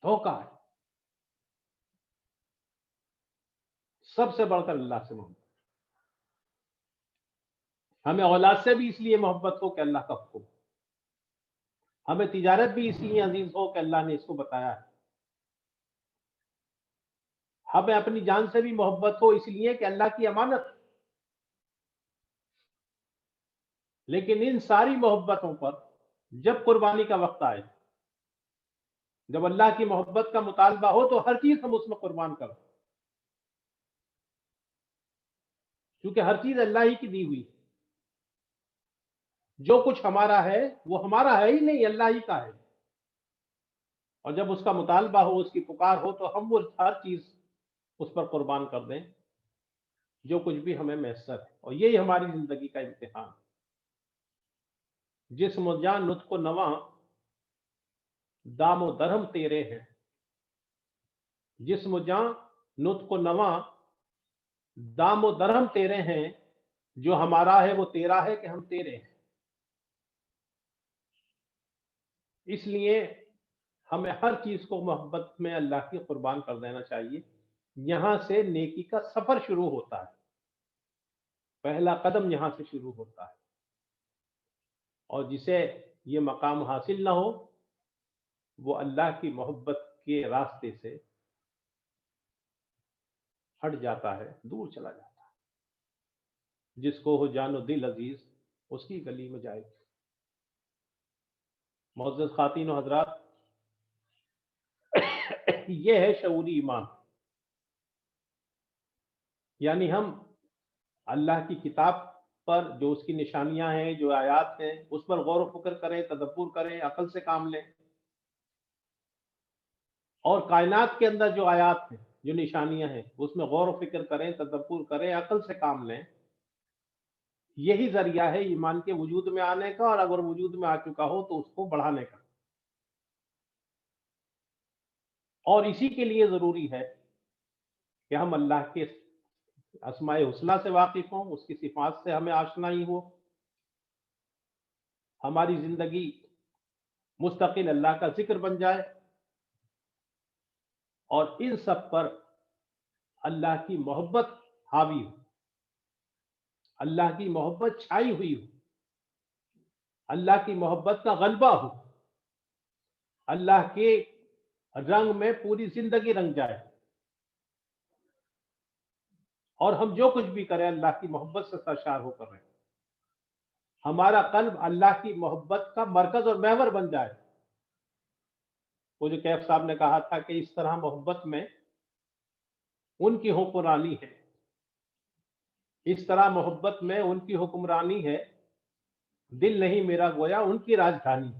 دھوکہ ہے۔ سب سے بڑھ کر اللہ سے محبت، ہمیں اولاد سے بھی اس لیے محبت ہو کہ اللہ کا حکم، ہمیں تجارت بھی اس لیے عزیز ہو کہ اللہ نے اس کو بتایا ہے، ہمیں اپنی جان سے بھی محبت ہو اس لیے کہ اللہ کی امانت۔ لیکن ان ساری محبتوں پر جب قربانی کا وقت آئے، جب اللہ کی محبت کا مطالبہ ہو تو ہر چیز ہم اس میں قربان کریں، کیونکہ ہر چیز اللہ ہی کی دی ہوئی، جو کچھ ہمارا ہے وہ ہمارا ہے ہی نہیں، اللہ ہی کا ہے، اور جب اس کا مطالبہ ہو، اس کی پکار ہو، تو ہم وہ ہر چیز اس پر قربان کر دیں جو کچھ بھی ہمیں میسر ہے، اور یہی ہماری زندگی کا امتحان۔ جسم و جان نطق و نواں دام و درہم تیرے ہیں، جسم و جان نطق و نواں دام و درہم تیرے ہیں، جو ہمارا ہے وہ تیرا ہے کہ ہم تیرے ہیں۔ اس لیے ہمیں ہر چیز کو محبت میں اللہ کی قربان کر دینا چاہیے۔ یہاں سے نیکی کا سفر شروع ہوتا ہے، پہلا قدم یہاں سے شروع ہوتا ہے، اور جسے یہ مقام حاصل نہ ہو وہ اللہ کی محبت کے راستے سے ہٹ جاتا ہے، دور چلا جاتا ہے۔ جس کو ہو جان و دل عزیز اس کی گلی میں جائے۔ معزز خواتین و حضرات، یہ ہے شعوری ایمان۔ یعنی ہم اللہ کی کتاب پر جو اس کی نشانیاں ہیں، جو آیات ہیں، اس پر غور و فکر کریں، تدبر کریں، عقل سے کام لیں، اور کائنات کے اندر جو آیات ہیں، جو نشانیاں ہیں، اس میں غور و فکر کریں، تدبر کریں، عقل سے کام لیں. یہی ذریعہ ہے ایمان کے وجود میں آنے کا، اور اگر وجود میں آ چکا ہو تو اس کو بڑھانے کا. اور اسی کے لیے ضروری ہے کہ ہم اللہ کے اسماء حسنی سے واقف ہوں، اس کی صفات سے ہمیں آشنائی ہو، ہماری زندگی مستقل اللہ کا ذکر بن جائے، اور ان سب پر اللہ کی محبت حاوی ہو، اللہ کی محبت چھائی ہوئی ہو، اللہ کی محبت کا غلبہ ہو، اللہ کے رنگ میں پوری زندگی رنگ جائے، اور ہم جو کچھ بھی کریں اللہ کی محبت سے سرشار ہو کر رہے، ہمارا قلب اللہ کی محبت کا مرکز اور محور بن جائے. وہ جو کیف صاحب نے کہا تھا کہ اس طرح محبت میں ان کی حکمرانی ہے، اس طرح محبت میں ان کی حکمرانی ہے، دل نہیں میرا گویا ان کی راجدھانی.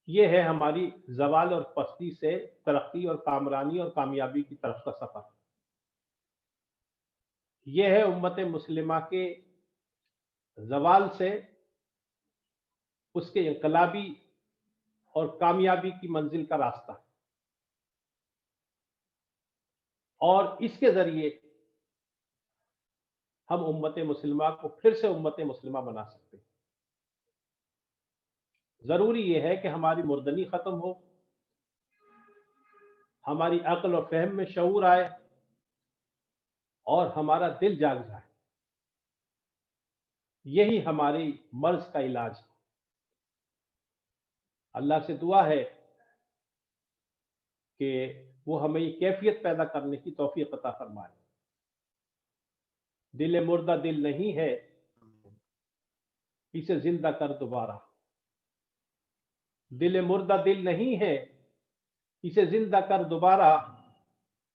یہ ہے ہماری زوال اور پستی سے ترقی اور کامرانی اور کامیابی کی طرف کا سفر. یہ ہے امت مسلمہ کے زوال سے اس کے انقلابی اور کامیابی کی منزل کا راستہ، اور اس کے ذریعے ہم امت مسلمہ کو پھر سے امت مسلمہ بنا سکتے ہیں. ضروری یہ ہے کہ ہماری مردنی ختم ہو، ہماری عقل و فہم میں شعور آئے، اور ہمارا دل جاگ جائے. یہی ہماری مرض کا علاج ہے. اللہ سے دعا ہے کہ وہ ہمیں یہ کیفیت پیدا کرنے کی توفیق عطا فرمائے. دل مردہ دل نہیں ہے، اسے زندہ کر دوبارہ. دل مردہ دل نہیں ہے، اسے زندہ کر دوبارہ،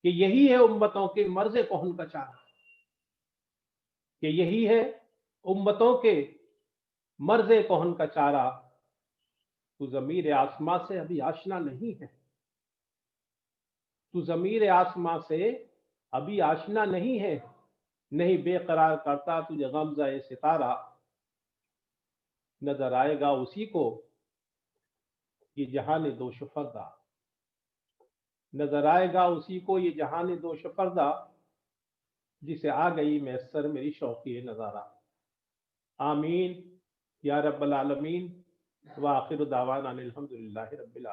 کہ یہی ہے امتوں کے مرض کہن کا چارہ. کہ یہی ہے امتوں کے مرض کہن کا چارہ. تو ضمیر آسماں سے ابھی آشنا نہیں ہے، تو ضمیر آسماں سے ابھی آشنا نہیں ہے، نہیں بے قرار کرتا تجھے غمزہ ستارہ. نظر آئے گا اسی کو یہ جہان دوش فردہ، نظر آئے گا اسی کو یہ جہان دوش فردہ، جسے آ گئی میسر میری شوقی نظارہ. آمین یا رب العالمین. وآخر دعوانا الحمدللہ رب العالمین.